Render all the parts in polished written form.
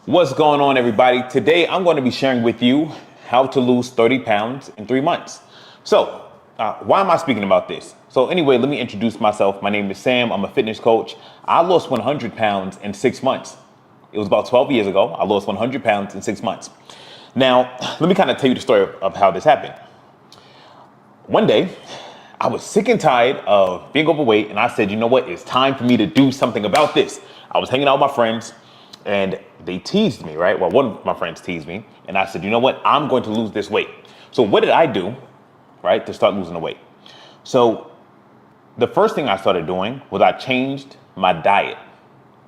What's going on, everybody? Today, I'm going to be sharing with you how to lose 30 pounds in 3 months. So, why am I speaking about this? So anyway, let me introduce myself. My name is Sam. I'm a fitness coach. I lost 100 pounds in 6 months. It was about 12 years ago. I lost 100 pounds in 6 months. Now, let me kind of tell you the story of how this happened. One day, I was sick and tired of being overweight, and I said, you know what? It's time for me to do something about this. I was hanging out with my friends, and they teased me, right? Well, one of my friends teased me, and I said, you know what? I'm going to lose this weight. So what did I do, right, to start losing the weight? So the first thing I started doing was I changed my diet.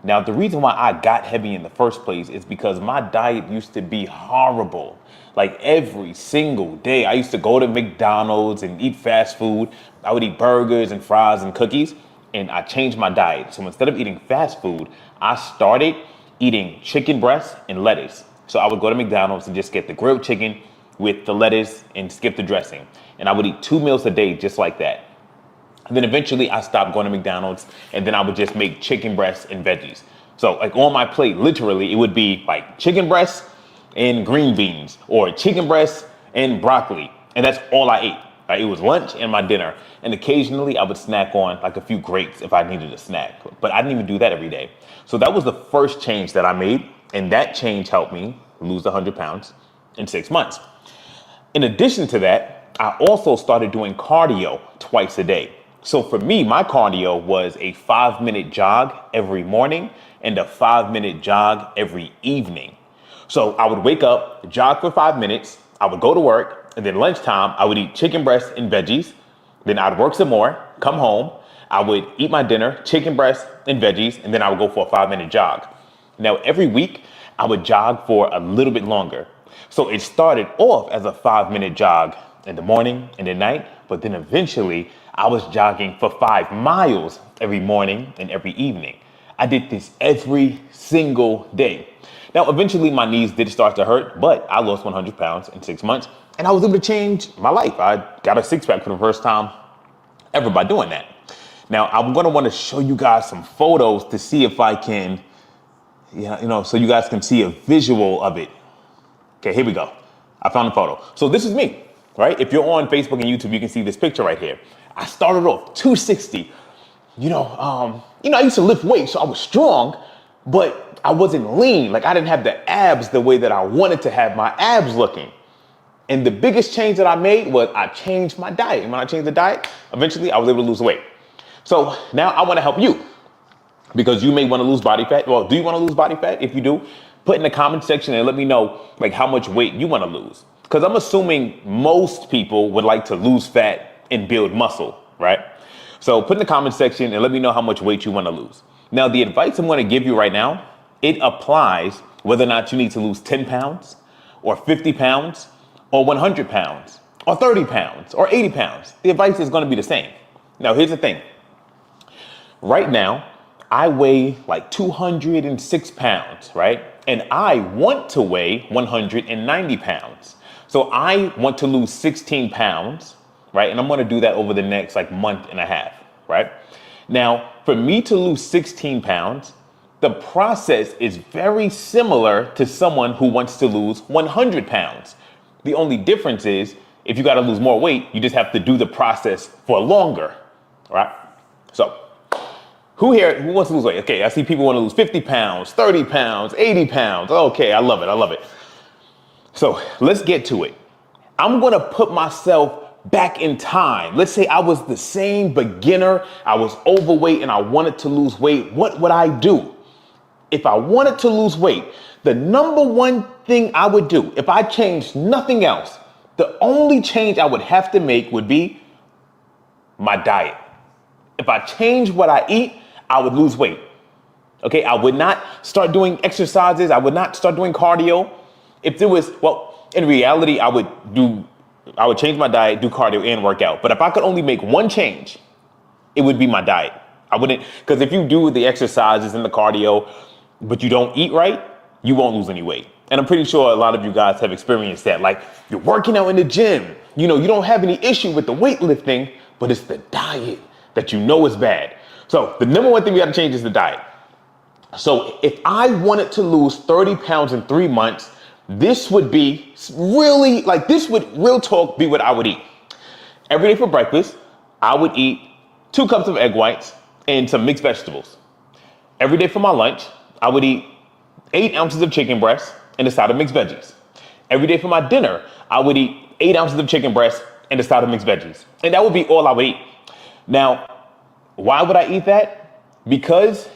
Now, the reason why I got heavy in the first place is because my diet used to be horrible. Like every single day, I used to go to McDonald's and eat fast food. I would eat burgers and fries and cookies, and I changed my diet. So instead of eating fast food, I started eating chicken breast and lettuce. So I would go to McDonald's and just get the grilled chicken with the lettuce and skip the dressing. And I would eat 2 meals a day just like that. And then eventually I stopped going to McDonald's, and then I would just make chicken breasts and veggies. So like on my plate, literally, it would be like chicken breasts and green beans, or chicken breasts and broccoli. And that's all I ate. Right? It was lunch and my dinner. And occasionally I would snack on like a few grapes if I needed a snack. But I didn't even do that every day. So that was the first change that I made. And that change helped me lose 100 pounds in 6 months. In addition to that, I also started doing cardio twice a day. So for me, my cardio was a 5-minute jog every morning and a 5-minute jog every evening. So I would wake up, jog for 5 minutes, I would go to work, and then lunchtime, I would eat chicken breast and veggies. Then I'd work some more, come home, I would eat my dinner, chicken breast and veggies, and then I would go for a 5-minute jog. Now, every week, I would jog for a little bit longer. So it started off as a 5-minute jog in the morning and at night, but then eventually I was jogging for 5 miles every morning and every evening. I did this every single day. Now, eventually my knees did start to hurt, but I lost 100 pounds in 6 months, and I was able to change my life. I got a six-pack for the first time ever by doing that. Now, I'm gonna wanna show you guys some photos to see if I can, so you guys can see a visual of it. Okay, here we go. I found a photo. So this is me, right? If you're on Facebook and YouTube, you can see this picture right here. I started off 260. I used to lift weights, so I was strong, but I wasn't lean. Like I didn't have the abs the way that I wanted to have my abs looking. And the biggest change that I made was I changed my diet. And when I changed the diet, eventually I was able to lose weight. So now I want to help you, because you may want to lose body fat. Well, do you want to lose body fat? If you do, put in the comment section and let me know like how much weight you want to lose. Because I'm assuming most people would like to lose fat and build muscle, right? So put in the comment section and let me know how much weight you want to lose. Now, the advice I'm going to give you right now, it applies whether or not you need to lose 10 pounds or 50 pounds or 100 pounds or 30 pounds or 80 pounds. The advice is going to be the same. Now, here's the thing. Right now, I weigh like 206 pounds, right? And I want to weigh 190 pounds. So I want to lose 16 pounds, right? And I'm going to do that over the next like month and a half, right? Now, for me to lose 16 pounds, the process is very similar to someone who wants to lose 100 pounds. The only difference is if you got to lose more weight, you just have to do the process for longer, right? So who wants to lose weight? Okay, I see people want to lose 50 pounds, 30 pounds, 80 pounds. Okay, I love it. So let's get to it. I'm going to put myself back in time. Let's say I was the same beginner, I was overweight and I wanted to lose weight. What would I do? If I wanted to lose weight, the number one thing I would do, if I changed nothing else, the only change I would have to make would be my diet. If I change what I eat, I would lose weight. Okay, I would not start doing exercises. I would not start doing cardio. If there was, in reality, I would change my diet, do cardio and work out. But if I could only make one change, it would be my diet. I wouldn't, because if you do the exercises and the cardio, but you don't eat right, you won't lose any weight. And I'm pretty sure a lot of you guys have experienced that. Like you're working out in the gym, you don't have any issue with the weightlifting, but it's the diet that is bad. So the number one thing we got to change is the diet. So if I wanted to lose 30 pounds in 3 months, this would be really like, this would real talk be what I would eat. Every day for breakfast, I would eat 2 cups of egg whites and some mixed vegetables. Every day for my lunch, I would eat 8 ounces of chicken breast and a side of mixed veggies. Every day for my dinner, I would eat 8 ounces of chicken breast and a side of mixed veggies. And that would be all I would eat. Now, why would I eat that? Because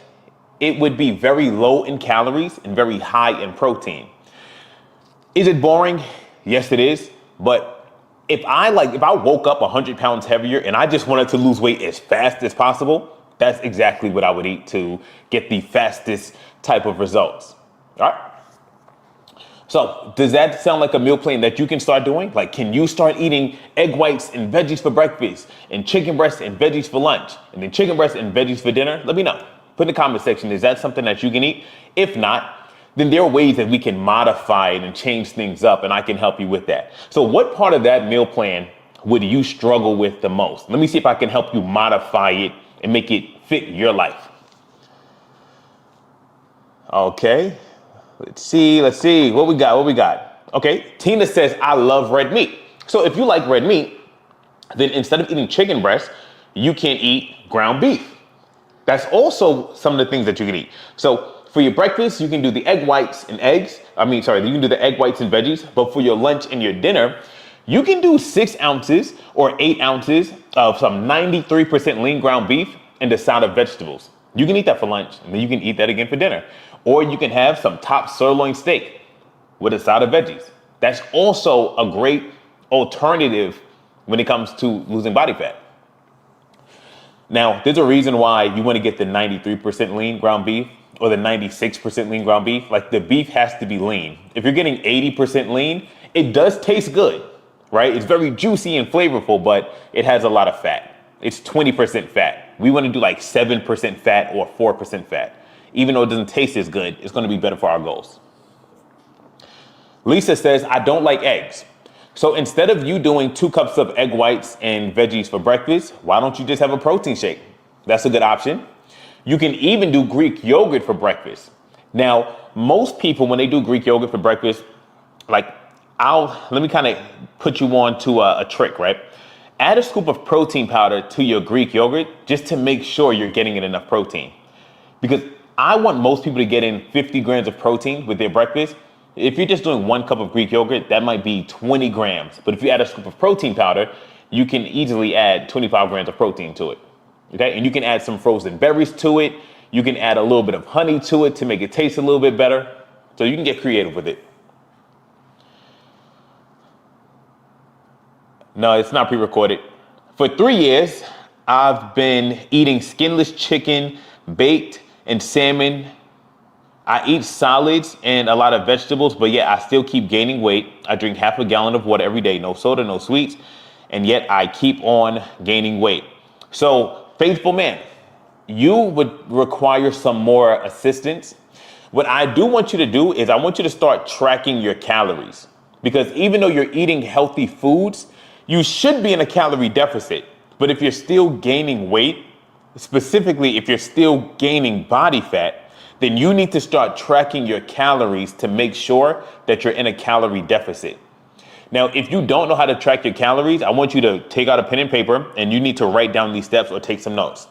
it would be very low in calories and very high in protein. Is it boring? Yes, it is. But if I woke up 100 pounds heavier and I just wanted to lose weight as fast as possible, that's exactly what I would eat to get the fastest type of results. All right. So does that sound like a meal plan that you can start doing? Like, can you start eating egg whites and veggies for breakfast and chicken breasts and veggies for lunch and then chicken breasts and veggies for dinner? Let me know. Put in the comment section, is that something that you can eat? If not, then there are ways that we can modify it and change things up, and I can help you with that. So what part of that meal plan would you struggle with the most? Let me see if I can help you modify it and make it fit your life. Okay, let's see what we got. Okay, Tina says, I love red meat. So if you like red meat, then instead of eating chicken breast, you can eat ground beef. That's also some of the things that you can eat. So for your breakfast, you can do the egg whites and eggs. You can do the egg whites and veggies. But for your lunch and your dinner, you can do 6 ounces or 8 ounces of some 93% lean ground beef and a side of vegetables. You can eat that for lunch, and then you can eat that again for dinner. Or you can have some top sirloin steak with a side of veggies. That's also a great alternative when it comes to losing body fat. Now, there's a reason why you want to get the 93% lean ground beef or the 96% lean ground beef. Like, the beef has to be lean. If you're getting 80% lean, it does taste good, right? It's very juicy and flavorful, but it has a lot of fat. It's 20% fat. We want to do like 7% fat or 4% fat. Even though it doesn't taste as good, it's going to be better for our goals. Lisa says, I don't like eggs. So instead of you doing 2 cups of egg whites and veggies for breakfast, why don't you just have a protein shake? That's a good option. You can even do Greek yogurt for breakfast. Now, most people, when they do Greek yogurt for breakfast, let me kind of put you on to a trick, right? Add a scoop of protein powder to your Greek yogurt just to make sure you're getting in enough protein. Because I want most people to get in 50 grams of protein with their breakfast. If you're just doing 1 cup of Greek yogurt, that might be 20 grams. But if you add a scoop of protein powder, you can easily add 25 grams of protein to it. Okay, and you can add some frozen berries to it. You can add a little bit of honey to it to make it taste a little bit better. So you can get creative with it. No, it's not pre-recorded. For 3 years, I've been eating skinless chicken, baked, and salmon. I eat solids and a lot of vegetables, but yet I still keep gaining weight. I drink half a gallon of water every day, no soda, no sweets, and yet I keep on gaining weight. So, faithful man, you would require some more assistance. What I do want you to do is I want you to start tracking your calories, because even though you're eating healthy foods, you should be in a calorie deficit. But if you're still gaining weight, specifically if you're still gaining body fat, then you need to start tracking your calories to make sure that you're in a calorie deficit. Now, if you don't know how to track your calories, I want you to take out a pen and paper, and you need to write down these steps or take some notes.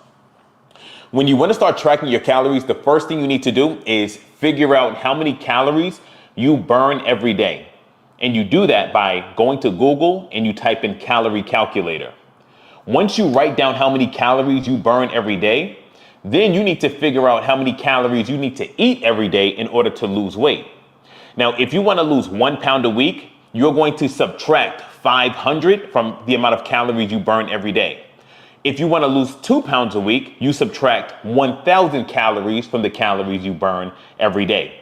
When you want to start tracking your calories, the first thing you need to do is figure out how many calories you burn every day. And you do that by going to Google and you type in calorie calculator. Once you write down how many calories you burn every day, then you need to figure out how many calories you need to eat every day in order to lose weight. Now, if you want to lose 1 pound a week, you're going to subtract 500 from the amount of calories you burn every day. If you want to lose 2 pounds a week, you subtract 1,000 calories from the calories you burn every day.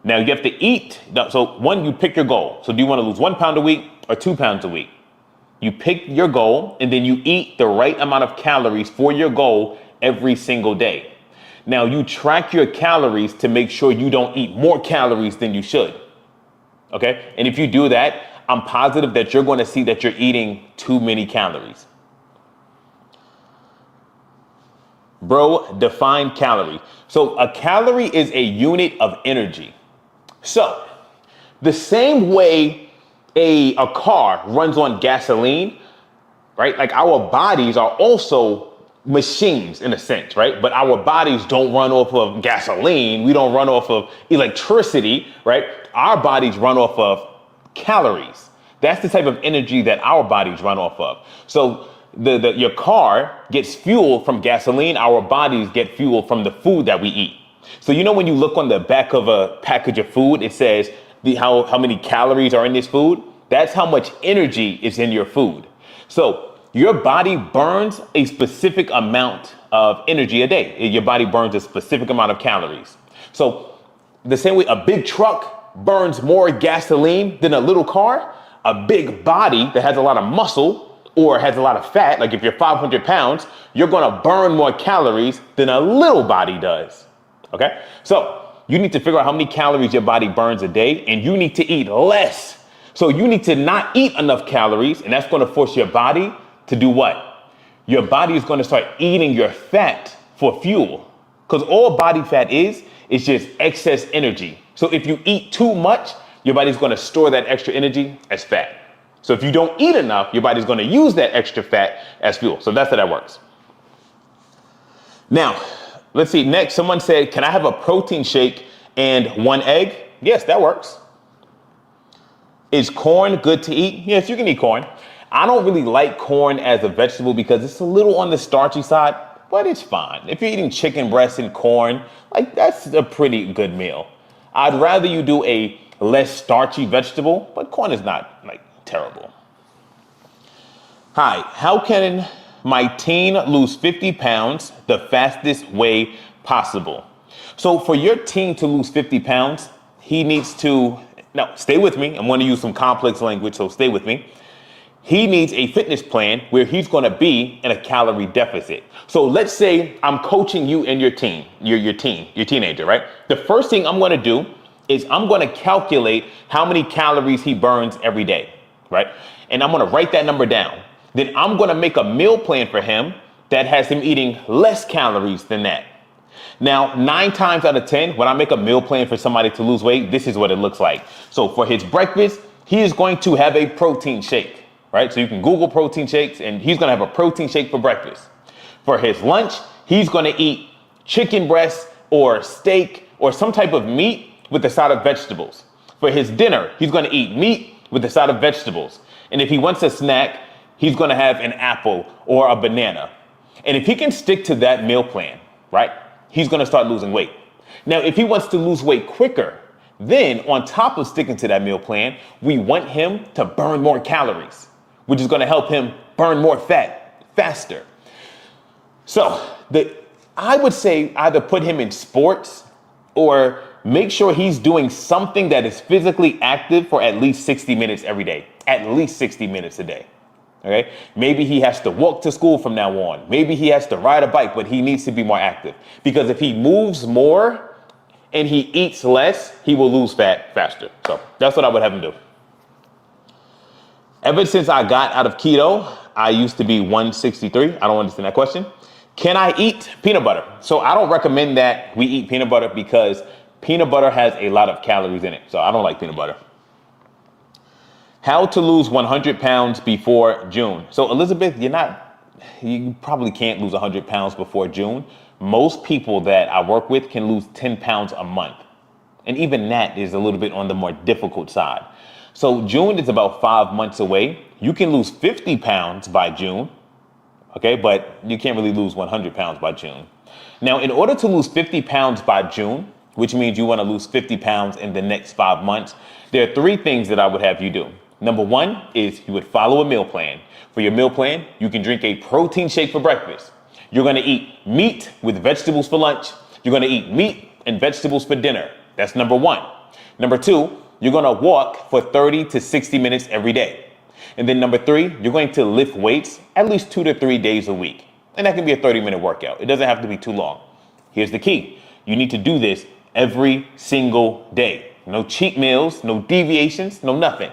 Now you have to eat. So one, you pick your goal. So do you want to lose 1 pound a week or 2 pounds a week? You pick your goal, and then you eat the right amount of calories for your goal every single day. Now you track your calories to make sure you don't eat more calories than you should. Okay. And if you do that, I'm positive that you're going to see that you're eating too many calories. Bro, define calorie. So a calorie is a unit of energy. So the same way a car runs on gasoline, right? Like our bodies are also machines in a sense, right? But our bodies don't run off of gasoline. We don't run off of electricity, right? Our bodies run off of calories. That's the type of energy that our bodies run off of. So your car gets fuel from gasoline. Our bodies get fuel from the food that we eat. So you know when you look on the back of a package of food, it says how many calories are in this food? That's how much energy is in your food. So your body burns a specific amount of energy a day. Your body burns a specific amount of calories. So the same way a big truck burns more gasoline than a little car, a big body that has a lot of muscle or has a lot of fat, like if you're 500 pounds, you're gonna burn more calories than a little body does. Okay? So you need to figure out how many calories your body burns a day, and you need to eat less. So you need to not eat enough calories, and that's gonna force your body to do what? Your body is gonna start eating your fat for fuel. Because all body fat is just excess energy. So if you eat too much, your body's gonna store that extra energy as fat. So if you don't eat enough, your body's gonna use that extra fat as fuel. So that's how that works. Now, let's see, next, someone said, can I have a protein shake and 1 egg? Yes, that works. Is corn good to eat? Yes, you can eat corn. I don't really like corn as a vegetable because it's a little on the starchy side, but it's fine. If you're eating chicken breast and corn, like that's a pretty good meal. I'd rather you do a less starchy vegetable, but corn is not like terrible. Hi, how can my teen lose 50 pounds the fastest way possible? So for your teen to lose 50 pounds, he needs to, now stay with me. I'm going to use some complex language, so stay with me. He needs a fitness plan where he's going to be in a calorie deficit. So let's say I'm coaching you and your teen, your teenager, right? The first thing I'm going to do is I'm going to calculate how many calories he burns every day, right? And I'm going to write that number down. Then I'm going to make a meal plan for him that has him eating less calories than that. Now, 9 times out of 10, when I make a meal plan for somebody to lose weight, this is what it looks like. So for his breakfast, he is going to have a protein shake, right? So you can Google protein shakes, and he's going to have a protein shake for breakfast. For his lunch, he's going to eat chicken breast or steak or some type of meat with a side of vegetables. For his dinner, he's going to eat meat with a side of vegetables. And if he wants a snack, he's going to have an apple or a banana. And if he can stick to that meal plan, right, he's going to start losing weight. Now, if he wants to lose weight quicker, then on top of sticking to that meal plan, we want him to burn more calories, which is going to help him burn more fat faster. So I would say either put him in sports or make sure he's doing something that is physically active for at least 60 minutes every day, at least 60 minutes a day. Okay. Maybe he has to walk to school from now on. Maybe he has to ride a bike, but he needs to be more active, because if he moves more and he eats less, he will lose fat faster. So that's what I would have him do. Ever since I got out of keto, I used to be 163. I don't understand that question. Can I eat peanut butter? So I don't recommend that we eat peanut butter because peanut butter has a lot of calories in it. So I don't like peanut butter. How to lose 100 pounds before June. So Elizabeth, you probably can't lose 100 pounds before June. Most people that I work with can lose 10 pounds a month. And even that is a little bit on the more difficult side. So June is about 5 months away. You can lose 50 pounds by June. Okay, but you can't really lose 100 pounds by June. Now, in order to lose 50 pounds by June, which means you want to lose 50 pounds in the next 5 months, there are 3 things that I would have you do. Number 1 is you would follow a meal plan. For your meal plan, you can drink a protein shake for breakfast. You're going to eat meat with vegetables for lunch. You're going to eat meat and vegetables for dinner. That's number 1. Number 2, you're going to walk for 30 to 60 minutes every day. And then number 3, you're going to lift weights at least 2 to 3 days a week. And that can be a 30-minute workout. It doesn't have to be too long. Here's the key. You need to do this every single day. No cheat meals, no deviations, no nothing.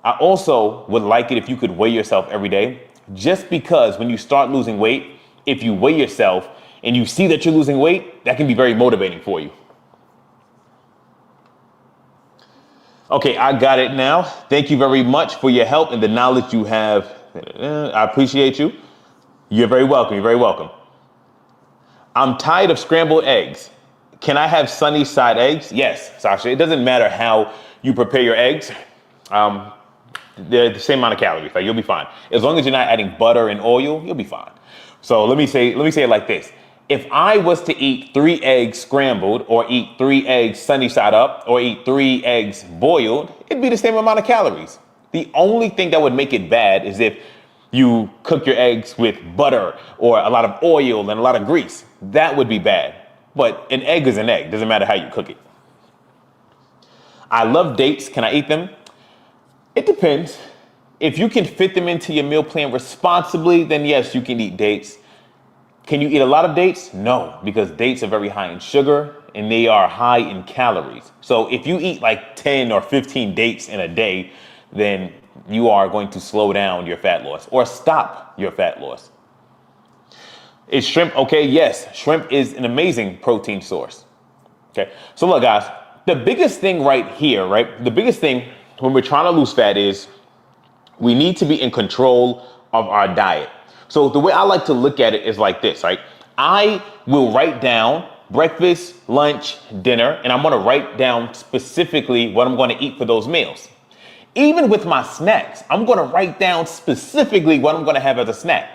I also would like it if you could weigh yourself every day, just because when you start losing weight, if you weigh yourself, and you see that you're losing weight, that can be very motivating for you. Okay, I got it now. Thank you very much for your help and the knowledge you have. I appreciate you. You're very welcome. You're very welcome. I'm tired of scrambled eggs. Can I have sunny side eggs? Yes, Sasha. It doesn't matter how you prepare your eggs. They're the same amount of calories. Like, you'll be fine. As long as you're not adding butter and oil, you'll be fine. So let me say it like this. If I was to eat 3 eggs scrambled, or eat 3 eggs sunny side up, or eat 3 eggs boiled, it'd be the same amount of calories. The only thing that would make it bad is if you cook your eggs with butter or a lot of oil and a lot of grease. That would be bad. But an egg is an egg. Doesn't matter how you cook it. I love dates. Can I eat them? It depends. If you can fit them into your meal plan responsibly, then yes, you can eat dates. Can you eat a lot of dates? No, because dates are very high in sugar and they are high in calories. So if you eat like 10 or 15 dates in a day, then you are going to slow down your fat loss or stop your fat loss. Is shrimp okay? Yes, shrimp is an amazing protein source. Okay, so look, guys, the biggest thing right here, right? The biggest thing when we're trying to lose fat is we need to be in control of our diet. So the way I like to look at it is like this, right? I will write down breakfast, lunch, dinner, and I'm going to write down specifically what I'm going to eat for those meals. Even with my snacks, I'm going to write down specifically what I'm going to have as a snack.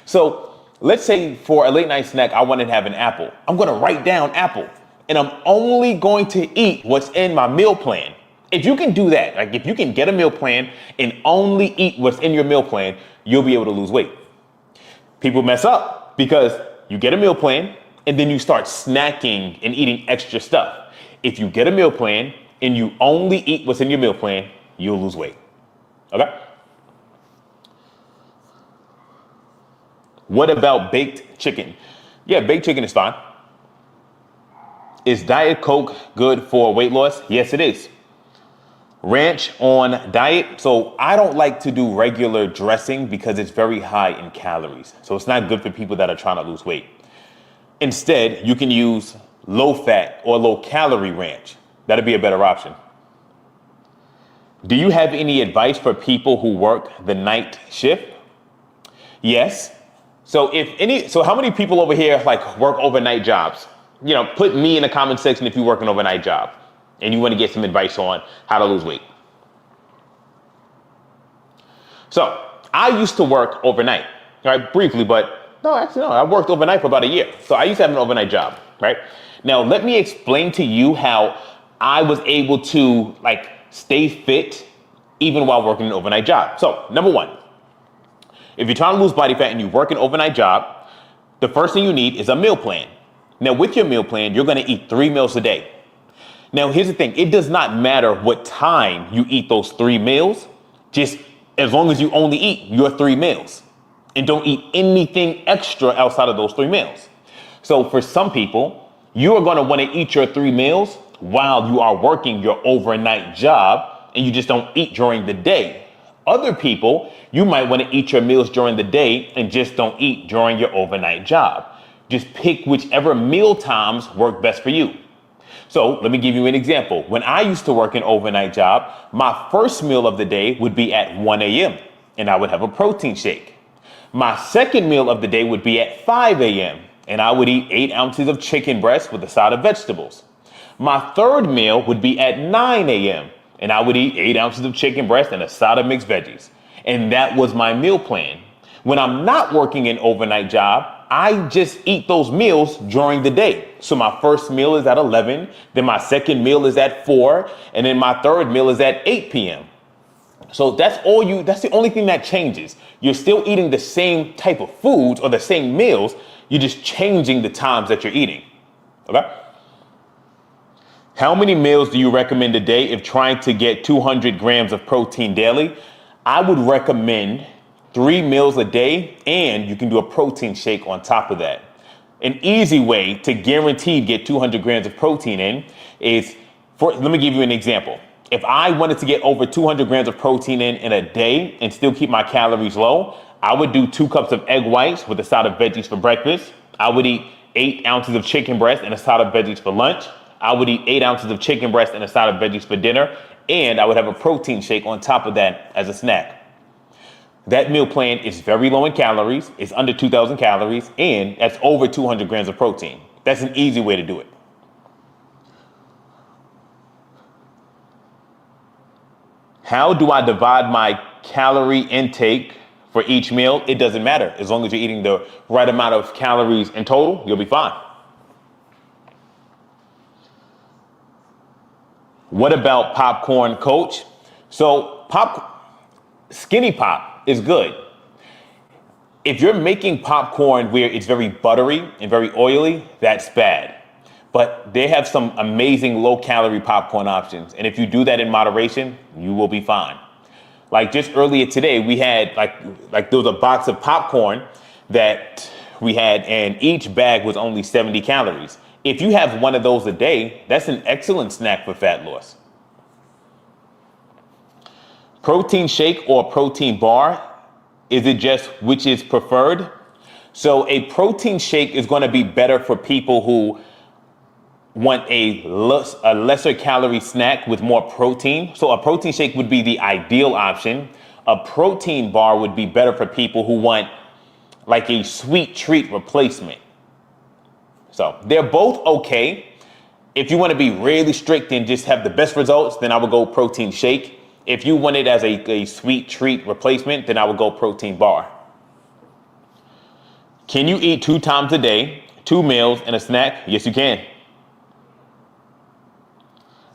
So let's say for a late night snack, I want to have an apple. I'm going to write down apple, and I'm only going to eat what's in my meal plan. If you can do that, like if you can get a meal plan and only eat what's in your meal plan, you'll be able to lose weight. People mess up because you get a meal plan and then you start snacking and eating extra stuff. If you get a meal plan and you only eat what's in your meal plan, you'll lose weight. Okay? What about baked chicken? Yeah, baked chicken is fine. Is Diet Coke good for weight loss? Yes, it is. Ranch on diet. So I don't like to do regular dressing because it's very high in calories. So it's not good for people that are trying to lose weight. Instead, you can use low fat or low calorie ranch. That'd be a better option. Do you have any advice for people who work the night shift? Yes. So how many people over here like work overnight jobs? You know, put me in the comment section if you work an overnight job and you want to get some advice on how to lose weight. So I used to work overnight, right? Briefly, but no, I worked overnight for about a year. So I used to have an overnight job, right? Now, let me explain to you how I was able to like stay fit even while working an overnight job. So number one, if you're trying to lose body fat and you work an overnight job, the first thing you need is a meal plan. Now, with your meal plan, you're going to eat 3 meals a day. Now, here's the thing. It does not matter what time you eat those 3 meals, just as long as you only eat your 3 meals and don't eat anything extra outside of those 3 meals. So for some people, you are going to want to eat your 3 meals while you are working your overnight job and you just don't eat during the day. Other people, you might want to eat your meals during the day and just don't eat during your overnight job. Just pick whichever meal times work best for you. So let me give you an example. When I used to work an overnight job, my first meal of the day would be at 1 a.m. and I would have a protein shake. My second meal of the day would be at 5 a.m. and I would eat 8 ounces of chicken breast with a side of vegetables. My third meal would be at 9 a.m. and I would eat 8 ounces of chicken breast and a side of mixed veggies. And that was my meal plan. When I'm not working an overnight job, I just eat those meals during the day. So my first meal is at 11, then my second meal is at 4, and then my third meal is at 8 p.m. So that's the only thing that changes. You're still eating the same type of foods or the same meals. You're just changing the times that you're eating. Okay? How many meals do you recommend a day if trying to get 200 grams of protein daily? I would recommend 3 meals a day, and you can do a protein shake on top of that. An easy way to guaranteed get 200 grams of protein in is, let me give you an example. If I wanted to get over 200 grams of protein in a day and still keep my calories low, I would do 2 cups of egg whites with a side of veggies for breakfast. I would eat 8 ounces of chicken breast and a side of veggies for lunch. I would eat 8 ounces of chicken breast and a side of veggies for dinner. And I would have a protein shake on top of that as a snack. That meal plan is very low in calories. It's under 2,000 calories, and that's over 200 grams of protein. That's an easy way to do it. How do I divide my calorie intake for each meal? It doesn't matter. As long as you're eating the right amount of calories in total, you'll be fine. What about popcorn, coach? So Skinny Pop is good. If you're making popcorn where it's very buttery and very oily, that's bad. But they have some amazing low-calorie popcorn options. And if you do that in moderation, you will be fine. Like just earlier today, we had like there was a box of popcorn that we had, and each bag was only 70 calories. If you have one of those a day, that's an excellent snack for fat loss. Protein shake or protein bar, is it just which is preferred? So a protein shake is going to be better for people who want a lesser calorie snack with more protein. So a protein shake would be the ideal option. A protein bar would be better for people who want like a sweet treat replacement. So they're both okay. If you want to be really strict and just have the best results, then I would go protein shake. If you want it as a sweet treat replacement, then I would go protein bar. Can you eat 2 times a day, 2 meals and a snack? Yes, you can.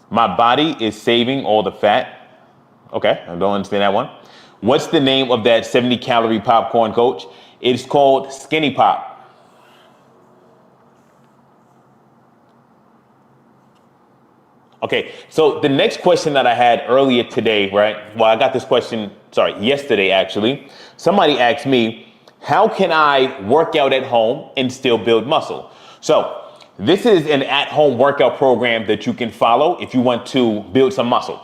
My body is saving all the fat. Okay, I don't understand that one. What's the name of that 70 calorie popcorn, coach? It's called Skinny Pop. Okay, so the next question that I had earlier today, right? Well, I got this question, yesterday actually. Somebody asked me, how can I work out at home and still build muscle? So this is an at-home workout program that you can follow if you want to build some muscle.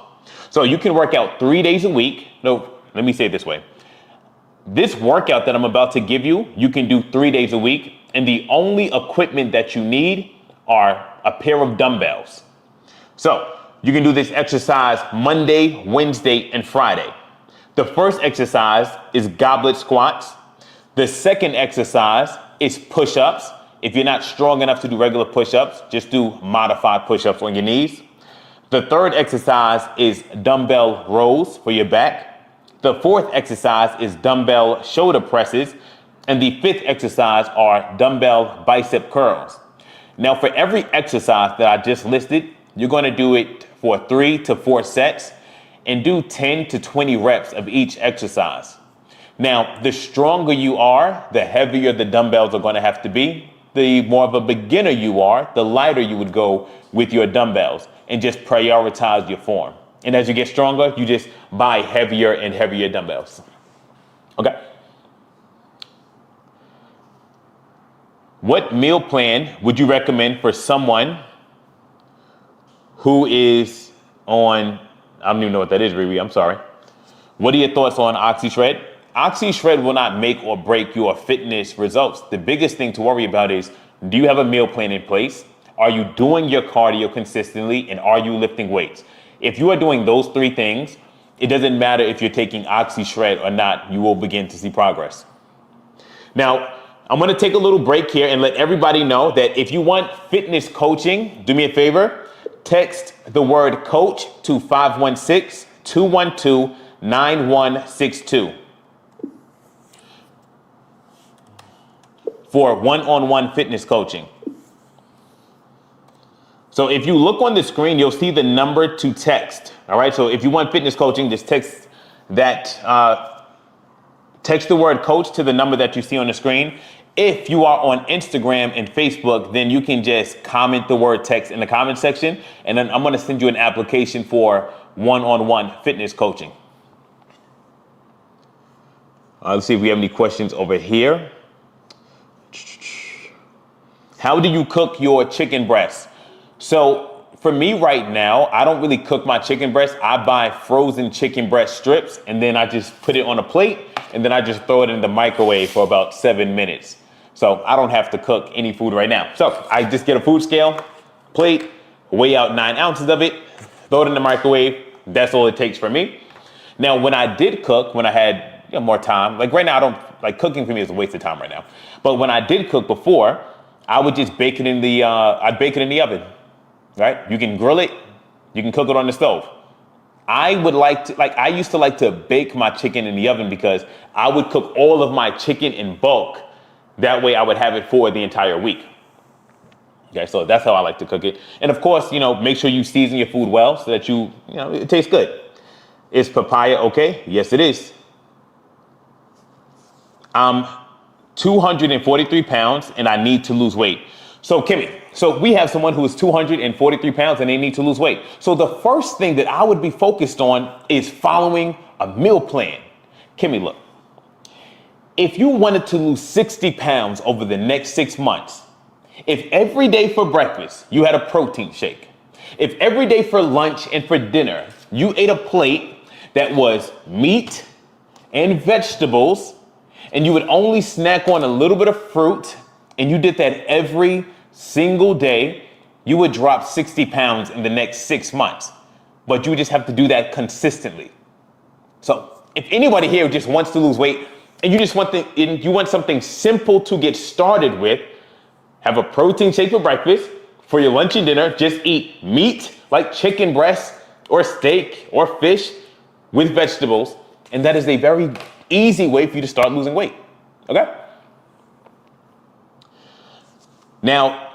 So you can work out 3 days a week. No, let me say it this way. This workout that I'm about to give you, you can do 3 days a week. And the only equipment that you need are a pair of dumbbells. So you can do this exercise Monday, Wednesday, and Friday. The first exercise is goblet squats. The second exercise is push-ups. If you're not strong enough to do regular push-ups, just do modified push-ups on your knees. The third exercise is dumbbell rows for your back. The fourth exercise is dumbbell shoulder presses. And the fifth exercise are dumbbell bicep curls. Now for every exercise that I just listed, you're going to do it for 3 to 4 sets and do 10 to 20 reps of each exercise. Now, the stronger you are, the heavier the dumbbells are going to have to be. The more of a beginner you are, the lighter you would go with your dumbbells and just prioritize your form. And as you get stronger, you just buy heavier and heavier dumbbells. Okay. What meal plan would you recommend for someone who is on, I don't even know what that is, Riri, I'm sorry. What are your thoughts on OxyShred? OxyShred will not make or break your fitness results. The biggest thing to worry about is, do you have a meal plan in place? Are you doing your cardio consistently? And are you lifting weights? If you are doing those 3 things, it doesn't matter if you're taking OxyShred or not, you will begin to see progress. Now, I'm going to take a little break here and let everybody know that if you want fitness coaching, do me a favor. Text the word coach to 516-212-9162 for one-on-one fitness coaching. So if you look on the screen, you'll see the number to text. All right. So if you want fitness coaching, just text that, text the word coach to the number that you see on the screen. If you are on Instagram and Facebook, then you can just comment the word text in the comment section. And then I'm going to send you an application for one-on-one fitness coaching. Let's see if we have any questions over here. How do you cook your chicken breast? So for me right now, I don't really cook my chicken breast. I buy frozen chicken breast strips and then I just put it on a plate and then I just throw it in the microwave for about 7 minutes. So I don't have to cook any food right now. So I just get a food scale, plate, weigh out 9 ounces of it, throw it in the microwave. That's all it takes for me. Now, when I did cook, when I had more time, like right now, I don't like cooking for me is a waste of time right now. But when I did cook before, I would just bake it in the, I'd bake it in the oven, right? You can grill it, you can cook it on the stove. I used to like to bake my chicken in the oven because I would cook all of my chicken in bulk. That way I would have it for the entire week. Okay, so that's how I like to cook it. And of course, make sure you season your food well so that it tastes good. Is papaya okay? Yes, it is. I'm 243 pounds and I need to lose weight. So Kimmy, we have someone who is 243 pounds and they need to lose weight. So the first thing that I would be focused on is following a meal plan. Kimmy, look, if you wanted to lose 60 pounds over the next 6 months, if every day for breakfast you had a protein shake, if every day for lunch and for dinner you ate a plate that was meat and vegetables, and you would only snack on a little bit of fruit, and you did that every single day, you would drop 60 pounds in the next 6 months. But you just have to do that consistently. So if anybody here just wants to lose weight and you want something simple to get started with, have a protein shake for breakfast. For your lunch and dinner, just eat meat like chicken breast or steak or fish with vegetables. And that is a very easy way for you to start losing weight. Okay? Now,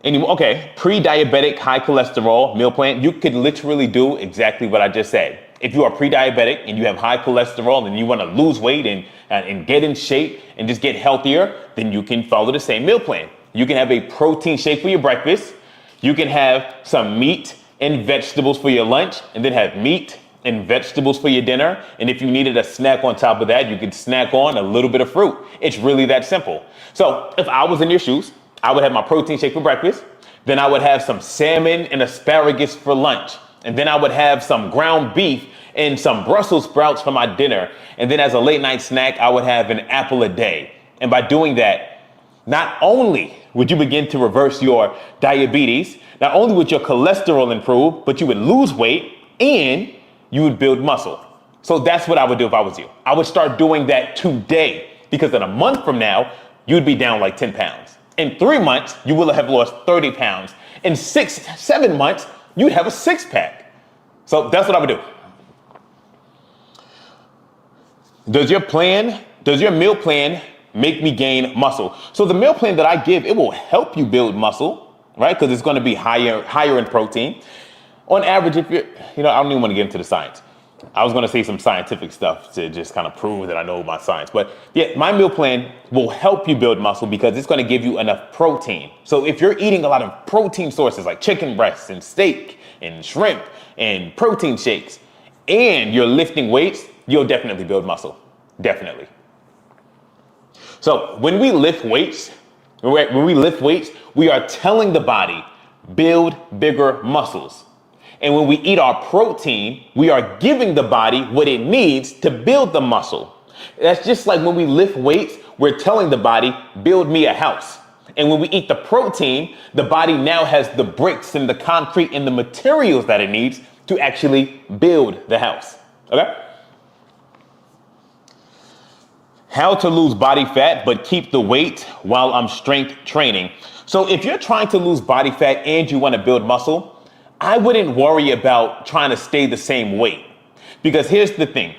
pre-diabetic, high cholesterol meal plan, you could literally do exactly what I just said. If you are pre-diabetic and you have high cholesterol and you want to lose weight and get in shape and just get healthier, then you can follow the same meal plan. You can have a protein shake for your breakfast. You can have some meat and vegetables for your lunch, and then have meat and vegetables for your dinner. And if you needed a snack on top of that, you could snack on a little bit of fruit. It's really that simple. So if I was in your shoes, I would have my protein shake for breakfast. Then I would have some salmon and asparagus for lunch. And then I would have some ground beef and some Brussels sprouts for my dinner. And then as a late night snack, I would have an apple a day. And by doing that, not only would you begin to reverse your diabetes, not only would your cholesterol improve, but you would lose weight and you would build muscle. So that's what I would do if I was you. I would start doing that today, because in a month from now, you'd be down like 10 pounds. In 3 months, you will have lost 30 pounds. In 7 months, you'd have a 6-pack. So that's what I would do. Does your meal plan make me gain muscle? So the meal plan that I give, it will help you build muscle, right? Because it's going to be higher in protein. On average, if I don't even want to get into the science. I was going to say some scientific stuff to just kind of prove that I know my science. But yeah, my meal plan will help you build muscle because it's going to give you enough protein. So if you're eating a lot of protein sources like chicken breasts and steak and shrimp and protein shakes, and you're lifting weights, you'll definitely build muscle. Definitely. So when we lift weights, we are telling the body, build bigger muscles. And when we eat our protein, we are giving the body what it needs to build the muscle. That's just like when we lift weights, we're telling the body, build me a house. And when we eat the protein, the body now has the bricks and the concrete and the materials that it needs to actually build the house. Okay? How to lose body fat but keep the weight while I'm strength training. So if you're trying to lose body fat and you want to build muscle, I wouldn't worry about trying to stay the same weight, because here's the thing.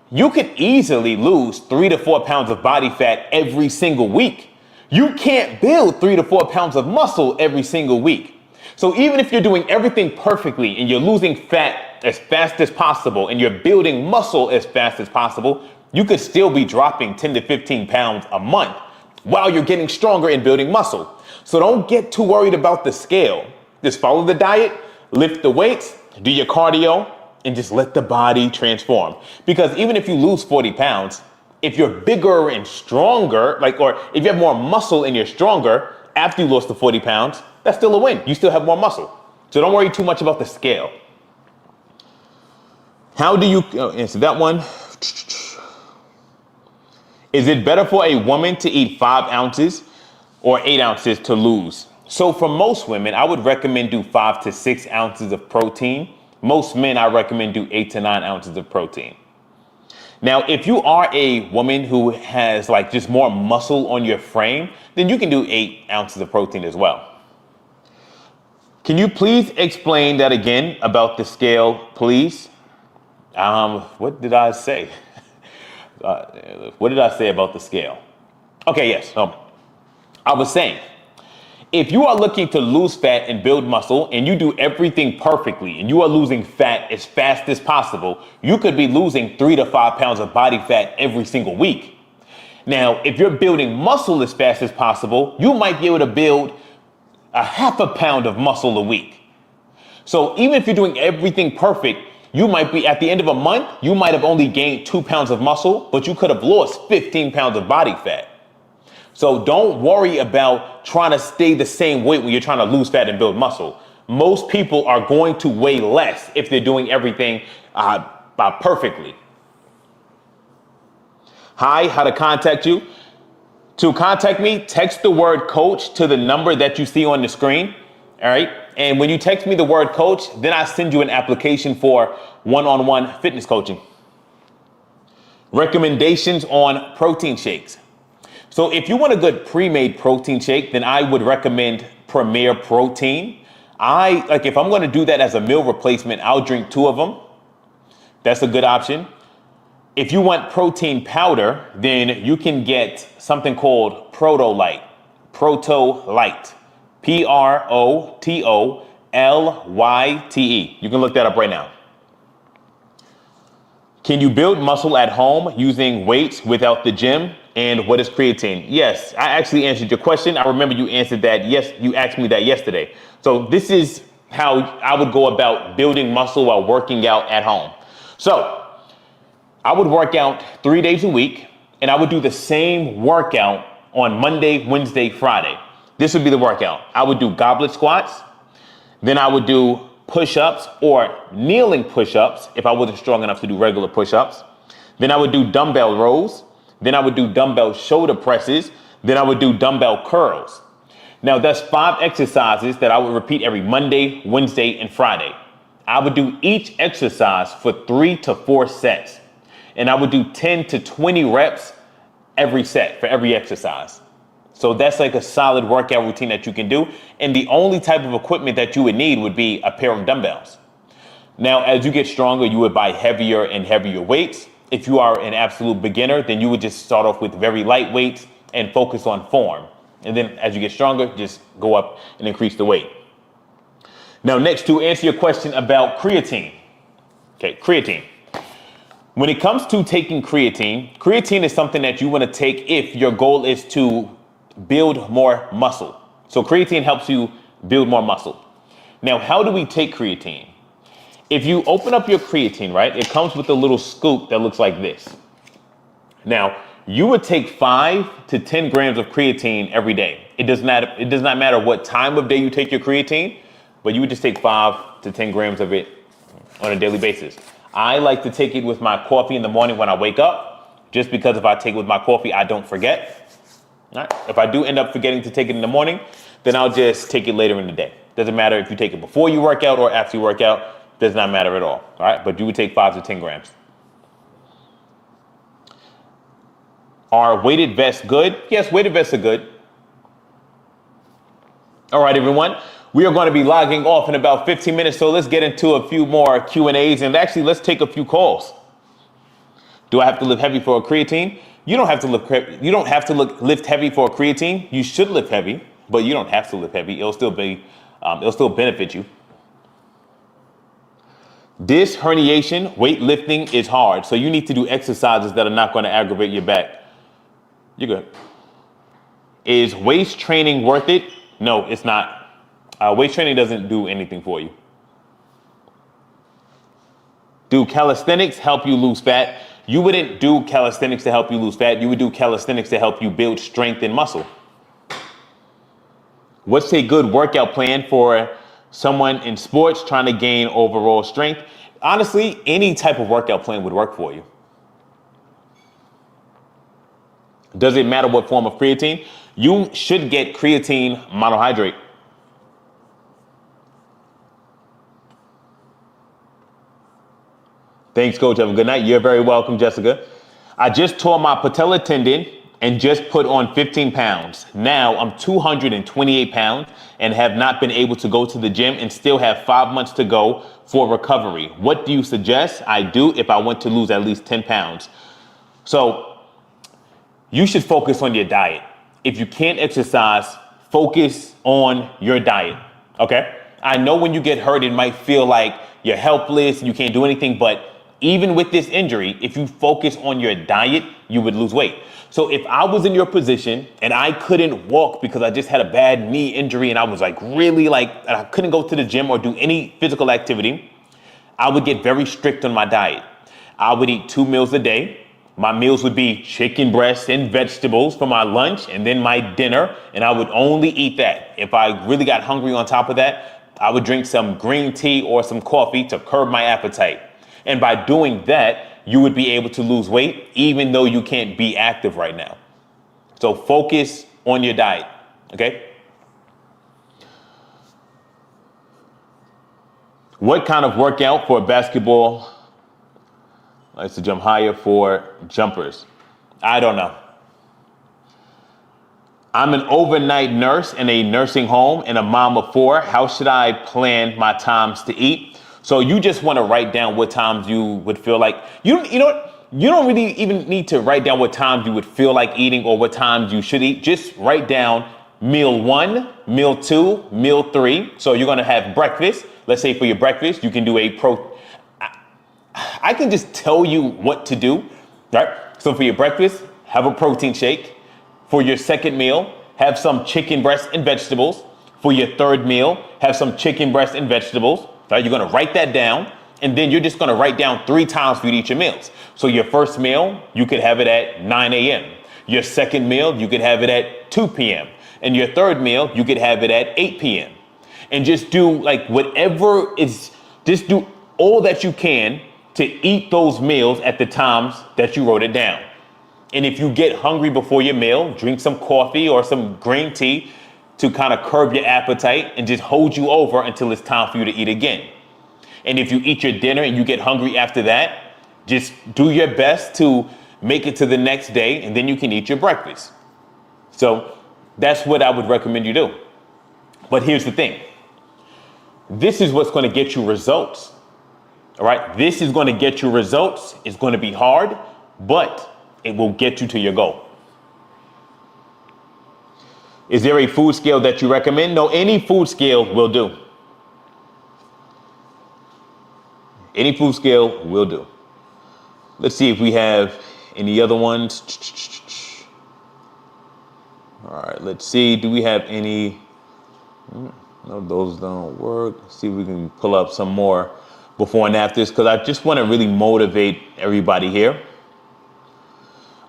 You could easily lose 3 to 4 pounds of body fat every single week. You can't build 3 to 4 pounds of muscle every single week. So even if you're doing everything perfectly and you're losing fat as fast as possible and you're building muscle as fast as possible, you could still be dropping 10 to 15 pounds a month while you're getting stronger and building muscle. So don't get too worried about the scale. Just follow the diet, lift the weights, do your cardio, and just let the body transform. Because even if you lose 40 pounds, if you're bigger and stronger, or if you have more muscle and you're stronger after you lost the 40 pounds, that's still a win. You still have more muscle. So don't worry too much about the scale. How do you answer that one? Is it better for a woman to eat 5 ounces or 8 ounces to lose? So for most women, I would recommend do 5 to 6 ounces of protein. Most men, I recommend do 8 to 9 ounces of protein. Now, if you are a woman who has like just more muscle on your frame, then you can do 8 ounces of protein as well. Can you please explain that again about the scale, please? What did I say? What did I say about the scale? Okay, yes. I was saying, if you are looking to lose fat and build muscle and you do everything perfectly and you are losing fat as fast as possible, you could be losing 3 to 5 pounds of body fat every single week. Now, if you're building muscle as fast as possible, you might be able to build a half a pound of muscle a week. So even if you're doing everything perfect, you might be at the end of a month, you might have only gained 2 pounds of muscle, but you could have lost 15 pounds of body fat. So don't worry about trying to stay the same weight when you're trying to lose fat and build muscle. Most people are going to weigh less if they're doing everything perfectly. Hi, how to contact you? To contact me, text the word coach to the number that you see on the screen. All right. And when you text me the word coach, then I send you an application for one-on-one fitness coaching. Recommendations on protein shakes. So if you want a good pre-made protein shake, then I would recommend Premier Protein. If I'm going to do that as a meal replacement, I'll drink 2 of them. That's a good option. If you want protein powder, then you can get something called Proto-Lite. Proto-Lite. Protolyte. You can look that up right now. Can you build muscle at home using weights without the gym? And what is creatine? Yes, I actually answered your question. I remember you answered that. Yes, you asked me that yesterday. So this is how I would go about building muscle while working out at home. So I would work out 3 days a week, and I would do the same workout on Monday, Wednesday, Friday. This would be the workout. I would do goblet squats. Then I would do push-ups or kneeling push-ups if I wasn't strong enough to do regular push-ups. Then I would do dumbbell rows. Then I would do dumbbell shoulder presses. Then I would do dumbbell curls. Now that's 5 exercises that I would repeat every Monday, Wednesday, and Friday. I would do each exercise for 3 to 4 sets. And I would do 10 to 20 reps every set for every exercise. So that's like a solid workout routine that you can do. And the only type of equipment that you would need would be a pair of dumbbells. Now, as you get stronger, you would buy heavier and heavier weights. If you are an absolute beginner, then you would just start off with very light weights and focus on form. And then as you get stronger, just go up and increase the weight. Now, next, to answer your question about creatine. Okay, creatine. When it comes to taking creatine, creatine is something that you want to take if your goal is to build more muscle. So creatine helps you build more muscle. Now, how do we take creatine? If you open up your creatine, right, it comes with a little scoop that looks like this. Now, you would take 5 to 10 grams of creatine every day. It does not matter what time of day you take your creatine, but you would just take 5 to 10 grams of it on a daily basis. I like to take it with my coffee in the morning when I wake up, just because if I take it with my coffee, I don't forget. All right. If I do end up forgetting to take it in the morning, then I'll just take it later in the day. Doesn't matter if you take it before you work out or after you work out. Does not matter at all. All right. But you would take 5 to 10 grams. Are weighted vests good? Yes, weighted vests are good. All right, everyone. We are going to be logging off in about 15 minutes. So let's get into a few more Q&As. And actually, let's take a few calls. Do I have to lift heavy for a creatine? You don't have to lift heavy for a creatine. You should lift heavy, but you don't have to lift heavy. It'll still benefit you. Disc herniation, weightlifting is hard. So you need to do exercises that are not going to aggravate your back. You're good. Is waist training worth it? No, it's not. Waist training doesn't do anything for you. Do calisthenics help you lose fat? You wouldn't do calisthenics to help you lose fat. You would do calisthenics to help you build strength and muscle. What's a good workout plan for someone in sports trying to gain overall strength? Honestly, any type of workout plan would work for you. Does it matter what form of creatine? You should get creatine monohydrate. Thanks, Coach. Have a good night. You're very welcome, Jessica. I just tore my patella tendon and just put on 15 pounds. Now I'm 228 pounds and have not been able to go to the gym and still have 5 months to go for recovery. What do you suggest I do if I want to lose at least 10 pounds? So you should focus on your diet. If you can't exercise, focus on your diet, okay? I know when you get hurt, it might feel like you're helpless and you can't do anything, but even with this injury, if you focus on your diet, you would lose weight. So if I was in your position and I couldn't walk because I just had a bad knee injury and I was like really I couldn't go to the gym or do any physical activity, I would get very strict on my diet. I would eat 2 meals a day. My meals would be chicken breasts and vegetables for my lunch and then my dinner, and I would only eat that. If I really got hungry on top of that, I would drink some green tea or some coffee to curb my appetite. And by doing that, you would be able to lose weight even though you can't be active right now. So focus on your diet, okay? What kind of workout for basketball likes to jump higher for jumpers? I don't know. I'm an overnight nurse in a nursing home and a mom of 4. How should I plan my times to eat? So you just want to write down what times you would feel like, you know what? You don't really even need to write down what times you would feel like eating or what times you should eat. Just write down meal 1, meal 2, meal 3. So you're going to have breakfast. Let's say for your breakfast, you can do I can just tell you what to do, right? So for your breakfast, have a protein shake. For your second meal, have some chicken breast and vegetables. For your third meal, have some chicken breast and vegetables. Right? You're going to write that down, and then you're just going to write down 3 times for each of your meals. So your first meal, you could have it at 9 a.m. Your second meal, you could have it at 2 p.m. And your third meal, you could have it at 8 p.m. And just do just do all that you can to eat those meals at the times that you wrote it down. And if you get hungry before your meal, drink some coffee or some green tea to kind of curb your appetite and just hold you over until it's time for you to eat again. And if you eat your dinner and you get hungry after that, just do your best to make it to the next day, and then you can eat your breakfast. So that's what I would recommend you do. But here's the thing. This is what's going to get you results. All right. This is going to get you results. It's going to be hard, but it will get you to your goal. Is there a food scale that you recommend? No, any food scale will do. Any food scale will do. Let's see if we have any other ones. All right, let's see. Do we have any? No, those don't work. Let's see if we can pull up some more before and after this, because I just want to really motivate everybody here.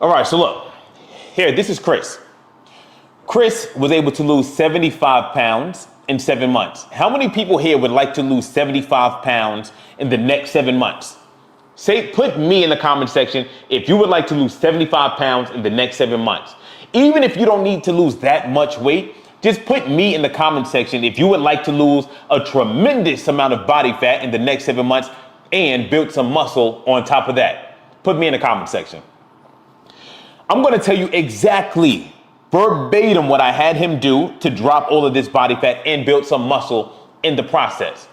All right, so look. Here, this is Chris. Chris was able to lose 75 pounds in 7 months. How many people here would like to lose 75 pounds in the next 7 months? Put me in the comment section if you would like to lose 75 pounds in the next 7 months. Even if you don't need to lose that much weight, just put me in the comment section if you would like to lose a tremendous amount of body fat in the next 7 months and build some muscle on top of that. Put me in the comment section. I'm going to tell you exactly verbatim what I had him do to drop all of this body fat and build some muscle in the process.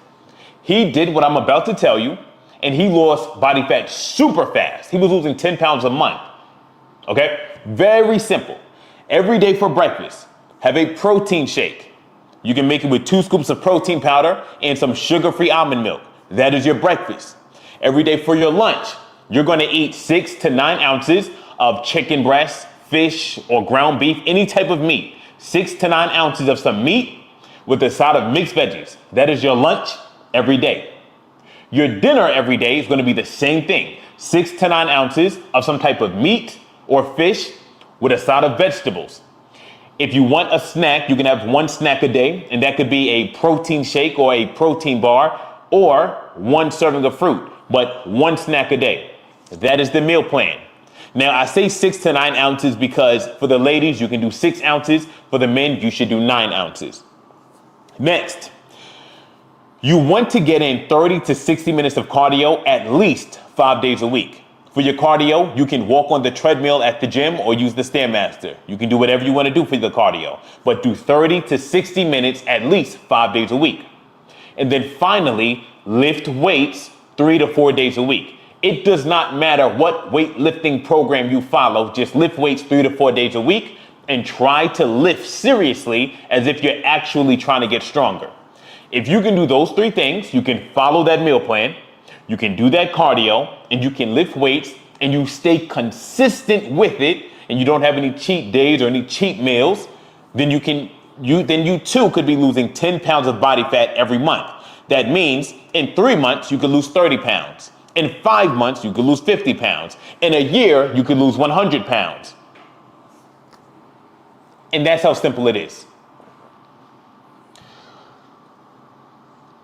He did what I'm about to tell you, and he lost body fat super fast. He was losing 10 pounds a month. Okay? Very simple. Every day for breakfast, have a protein shake. You can make it with 2 scoops of protein powder and some sugar-free almond milk. That is your breakfast. Every day for your lunch, you're going to eat 6 to 9 ounces of chicken breast, fish, or ground beef, any type of meat. 6 to 9 ounces of some meat with a side of mixed veggies. That is your lunch every day. Your dinner every day is going to be the same thing. 6 to 9 ounces of some type of meat or fish with a side of vegetables. If you want a snack, you can have 1 snack a day, and that could be a protein shake or a protein bar or 1 serving of fruit, but 1 snack a day. That is the meal plan. Now, I say 6 to 9 ounces because for the ladies, you can do 6 ounces. For the men, you should do 9 ounces. Next, you want to get in 30 to 60 minutes of cardio at least 5 days a week. For your cardio, you can walk on the treadmill at the gym or use the Stairmaster. You can do whatever you want to do for the cardio, but do 30 to 60 minutes at least 5 days a week. And then finally, lift weights 3 to 4 days a week. It does not matter what weightlifting program you follow, just lift weights 3 to 4 days a week and try to lift seriously as if you're actually trying to get stronger. If you can do those 3 things, you can follow that meal plan, you can do that cardio, and you can lift weights, and you stay consistent with it, and you don't have any cheat days or any cheat meals, then you too could be losing 10 pounds of body fat every month. That means in 3 months, you could lose 30 pounds. In 5 months, you could lose 50 pounds. In a year, you could lose 100 pounds. And that's how simple it is.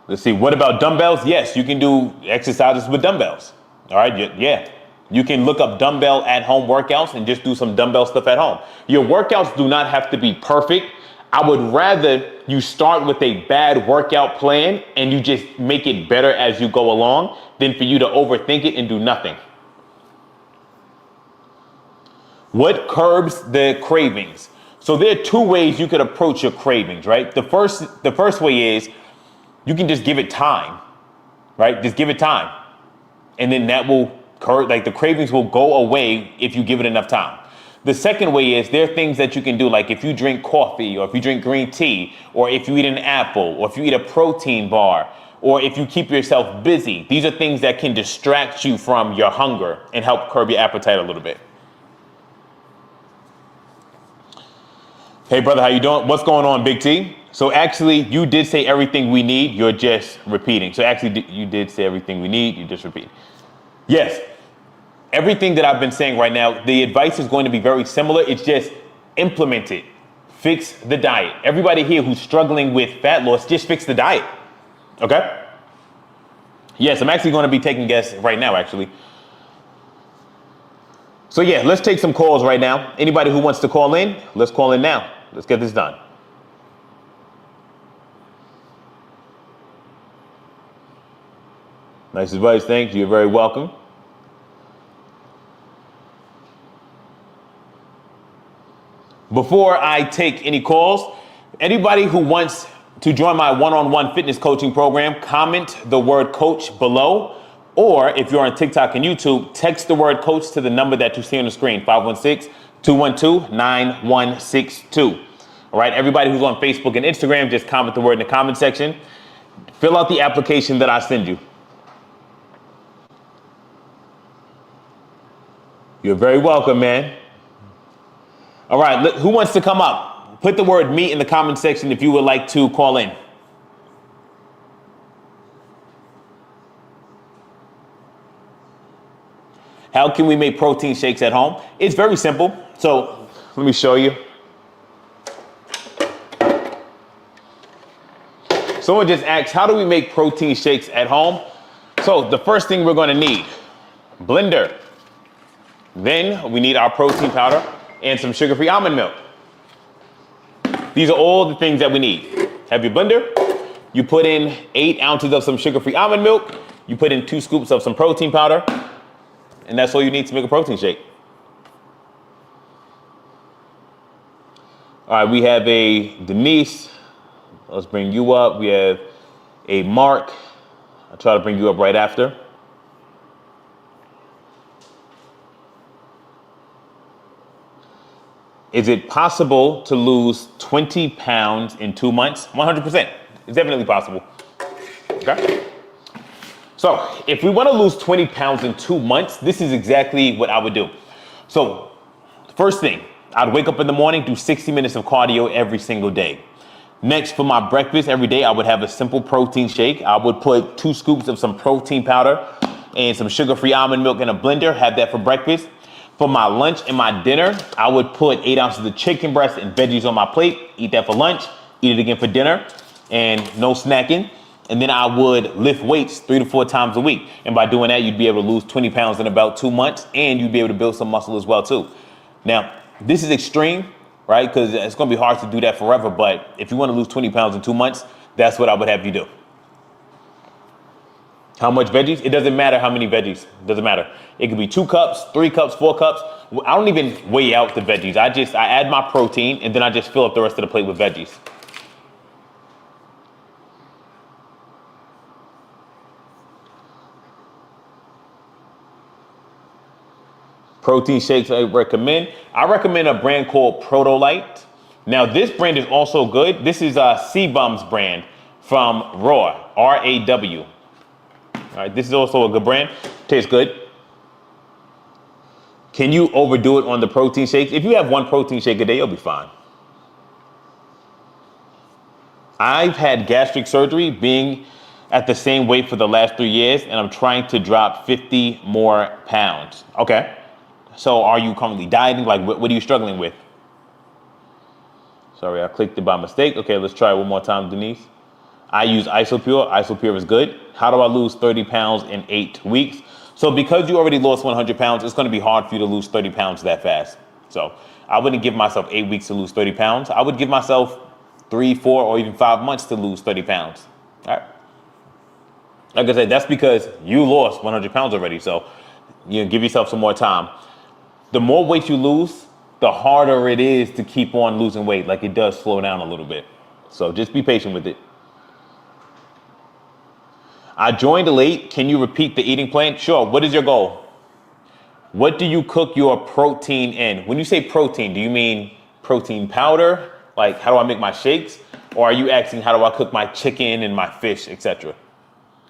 Let's see, what about dumbbells? Yes, you can do exercises with dumbbells. All right, yeah. You can look up dumbbell at home workouts and just do some dumbbell stuff at home. Your workouts do not have to be perfect. I would rather you start with a bad workout plan and you just make it better as you go along than for you to overthink it and do nothing. What curbs the cravings? So there are 2 ways you could approach your cravings, right? The first way is you can just give it time, right? Just give it time. And then that will curb, like the cravings will go away if you give it enough time. The second way is there are things that you can do, like if you drink coffee or if you drink green tea or if you eat an apple or if you eat a protein bar or if you keep yourself busy. These are things that can distract you from your hunger and help curb your appetite a little bit. Hey brother, how you doing? What's going on, Big T? So actually, you did say everything we need. You're just repeating. So actually, you did say everything we need. You just repeat. Yes. Everything that I've been saying right now, the advice is going to be very similar. It's just implement it. Fix the diet. Everybody here who's struggling with fat loss, just fix the diet. Okay? Yes, I'm actually going to be taking guests right now, actually. So yeah, let's take some calls right now. Anybody who wants to call in, let's call in now. Let's get this done. Nice advice. Thank you. You're very welcome. Before I take any calls, anybody who wants to join my one-on-one fitness coaching program, comment the word coach below. Or if you're on TikTok and YouTube, text the word coach to the number that you see on the screen, 516-212-9162. All right, everybody who's on Facebook and Instagram, just comment the word in the comment section. Fill out the application that I send you. You're very welcome, man. All right, who wants to come up? Put the word me in the comment section if you would like to call in. How can we make protein shakes at home? It's very simple. So let me show you. Someone just asked, how do we make protein shakes at home? So the first thing we're going to need, blender. Then we need our protein powder and some sugar-free almond milk. These are all the things that we need. Have your blender. You put in 8 ounces of some sugar-free almond milk. You put in 2 scoops of some protein powder. And that's all you need to make a protein shake. All right, we have a Denise. Let's bring you up. We have a Mark. I'll try to bring you up right after. Is it possible to lose 20 pounds in 2 months? 100%. It's definitely possible. Okay. So if we want to lose 20 pounds in 2 months, this is exactly what I would do. So first thing, I'd wake up in the morning, do 60 minutes of cardio every single day. Next, for my breakfast every day, I would have a simple protein shake. I would put 2 scoops of some protein powder and some sugar-free almond milk in a blender, have that for breakfast. For my lunch and my dinner, I would put 8 ounces of chicken breast and veggies on my plate, eat that for lunch, eat it again for dinner, and no snacking. And then I would lift weights 3 to 4 times a week. And by doing that, you'd be able to lose 20 pounds in about 2 months, and you'd be able to build some muscle as well too. Now, this is extreme, right? Because it's going to be hard to do that forever. But if you want to lose 20 pounds in 2 months, that's what I would have you do. How much veggies? It doesn't matter how many veggies. It doesn't matter. It could be 2 cups, 3 cups, 4 cups. I don't even weigh out the veggies. I add my protein, and then I just fill up the rest of the plate with veggies. Protein shakes I recommend. I recommend a brand called Protolite. Now this brand is also good. This is C-Bum's brand from Raw, R-A-W. All right, this is also a good brand. Tastes good. Can you overdo it on the protein shakes? If you have 1 protein shake a day, you'll be fine. I've had gastric surgery being at the same weight for the last 3 years, and I'm trying to drop 50 more pounds. Okay. So are you currently dieting? Like, what are you struggling with? Sorry, I clicked it by mistake. Okay, let's try it one more time, Denise. I use Isopure. Isopure is good. How do I lose 30 pounds in 8 weeks? So because you already lost 100 pounds, it's going to be hard for you to lose 30 pounds that fast. So I wouldn't give myself 8 weeks to lose 30 pounds. I would give myself 3, 4, or even 5 months to lose 30 pounds. All right. Like I said, that's because you lost 100 pounds already. So you know, give yourself some more time. The more weight you lose, the harder it is to keep on losing weight. Like, it does slow down a little bit. So just be patient with it. I joined late. Can you repeat the eating plan? Sure. What is your goal? What do you cook your protein in? When you say protein, do you mean protein powder? Like, how do I make my shakes? Or are you asking how do I cook my chicken and my fish, etc.?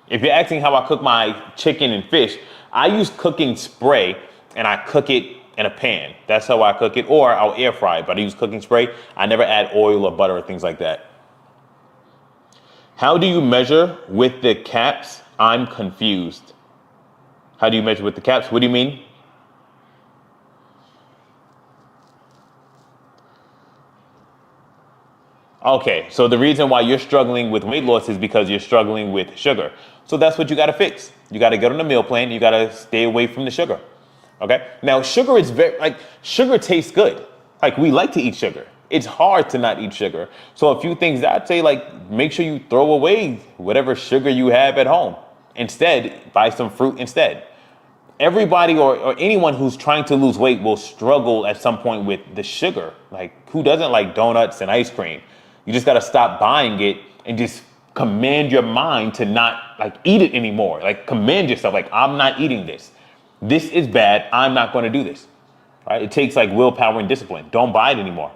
If you're asking how I cook my chicken and fish, I use cooking spray and I cook it in a pan. That's how I cook it. Or I'll air fry it, but I use cooking spray. I never add oil or butter or things like that. How do you measure with the caps? I'm confused. How do you measure with the caps? What do you mean? Okay, so the reason why you're struggling with weight loss is because you're struggling with sugar. So that's what you got to fix. You got to get on a meal plan. You got to stay away from the sugar. Okay. Now, sugar is sugar tastes good. Like, we like to eat sugar. It's hard to not eat sugar. So a few things I'd say, like, make sure you throw away whatever sugar you have at home. Instead, buy some fruit instead. Everybody or anyone who's trying to lose weight will struggle at some point with the sugar. Like, who doesn't like donuts and ice cream? You just got to stop buying it and just command your mind to not like eat it anymore. Like, command yourself, like, I'm not eating this. This is bad. I'm not going to do this. Right? It takes like willpower and discipline. Don't buy it anymore.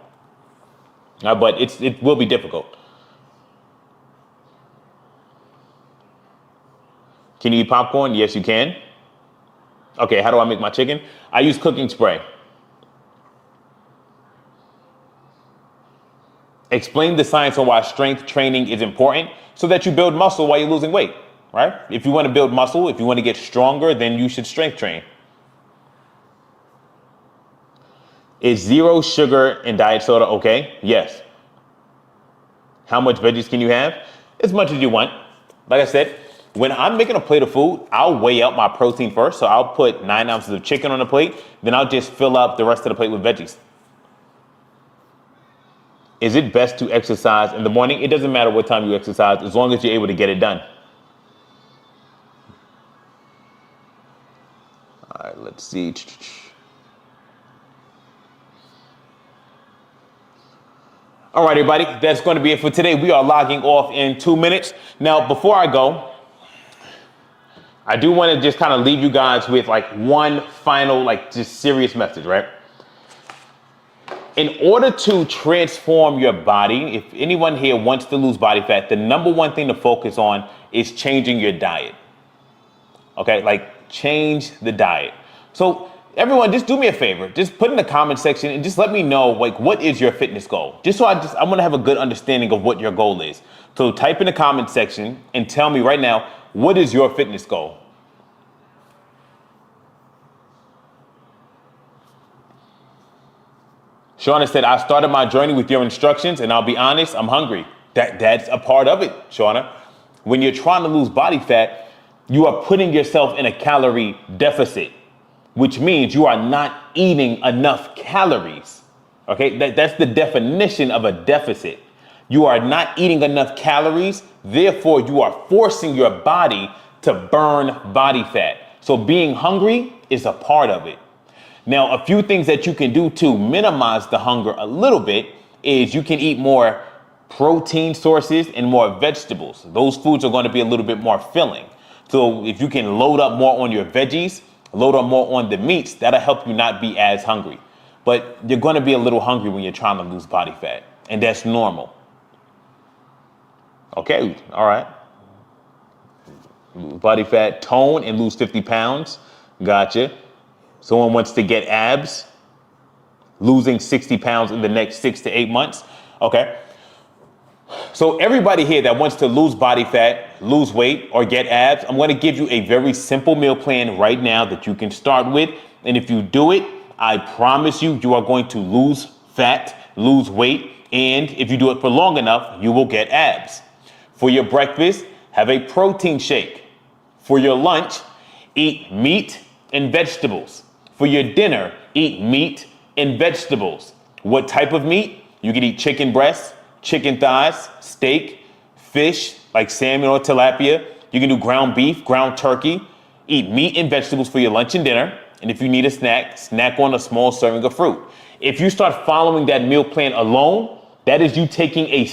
But it will be difficult. Can you eat popcorn? Yes, you can. Okay, how do I make my chicken? I use cooking spray. Explain the science on why strength training is important so that you build muscle while you're losing weight. Right? If you want to build muscle, if you want to get stronger, then you should strength train. Is 0 sugar in diet soda okay? Yes. How much veggies can you have? As much as you want. Like I said, when I'm making a plate of food, I'll weigh out my protein first. So I'll put 9 ounces of chicken on the plate. Then I'll just fill up the rest of the plate with veggies. Is it best to exercise in the morning? It doesn't matter what time you exercise, as long as you're able to get it done. All right, let's see. All right, everybody, that's going to be it for today. We are logging off in 2 minutes. Now, before I go, I do want to just kind of leave you guys with like one final, like just serious message, right? In order to transform your body, if anyone here wants to lose body fat, the number one thing to focus on is changing your diet. Okay, like change the diet. So everyone, just do me a favor. Just put in the comment section and just let me know, like, what is your fitness goal? Just so I want to have a good understanding of what your goal is. So type in the comment section and tell me right now, what is your fitness goal? Shauna said, I started my journey with your instructions, and I'll be honest, I'm hungry. That's a part of it, Shauna. When you're trying to lose body fat, you are putting yourself in a calorie deficit, which means you are not eating enough calories. Okay, that's the definition of a deficit. You are not eating enough calories, therefore you are forcing your body to burn body fat. So being hungry is a part of it. Now, a few things that you can do to minimize the hunger a little bit is you can eat more protein sources and more vegetables. Those foods are going to be a little bit more filling. So if you can load up more on your veggies, load up more on the meats, that'll help you not be as hungry. But you're going to be a little hungry when you're trying to lose body fat, and that's normal. Okay, all right. Body fat, tone and lose 50 pounds. Gotcha. Someone wants to get abs, losing 60 pounds in the next 6 to 8 months. Okay. So everybody here that wants to lose body fat, lose weight, or get abs, I'm going to give you a very simple meal plan right now that you can start with. And if you do it, I promise you, you are going to lose fat, lose weight. And if you do it for long enough, you will get abs. For your breakfast, have a protein shake. For your lunch, eat meat and vegetables. For your dinner, eat meat and vegetables. What type of meat? You can eat chicken breasts, chicken thighs, steak, fish like salmon or tilapia. You can do ground beef, ground turkey. Eat meat and vegetables for your lunch and dinner. And if you need a snack, snack on a small serving of fruit. If you start following that meal plan alone, that is you taking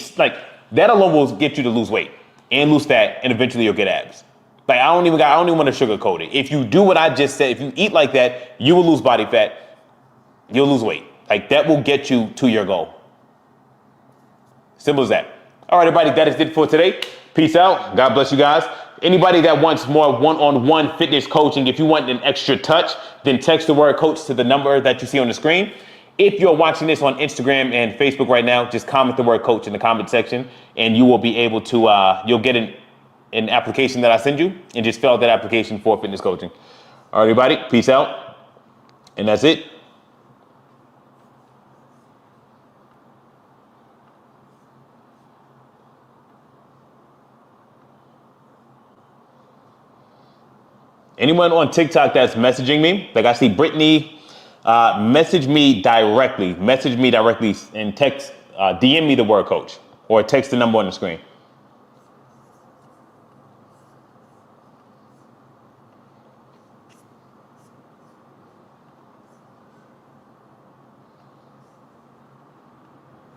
that alone will get you to lose weight and lose fat, and eventually you'll get abs. I don't even want to sugarcoat it. If you do what I just said, if you eat like that, you will lose body fat, you'll lose weight. That will get you to your goal. Simple as that. All right, everybody, that is it for today. Peace out. God bless you guys. Anybody that wants more one-on-one fitness coaching, if you want an extra touch, then text the word coach to the number that you see on the screen. If you're watching this on Instagram and Facebook right now, just comment the word coach in the comment section, and you will be able to, you'll get an application that I send you, and just fill out that application for fitness coaching. All right, everybody, peace out. And that's it. Anyone on TikTok that's messaging me, like I see Brittany, message me directly and text, DM me the word coach, or text the number on the screen.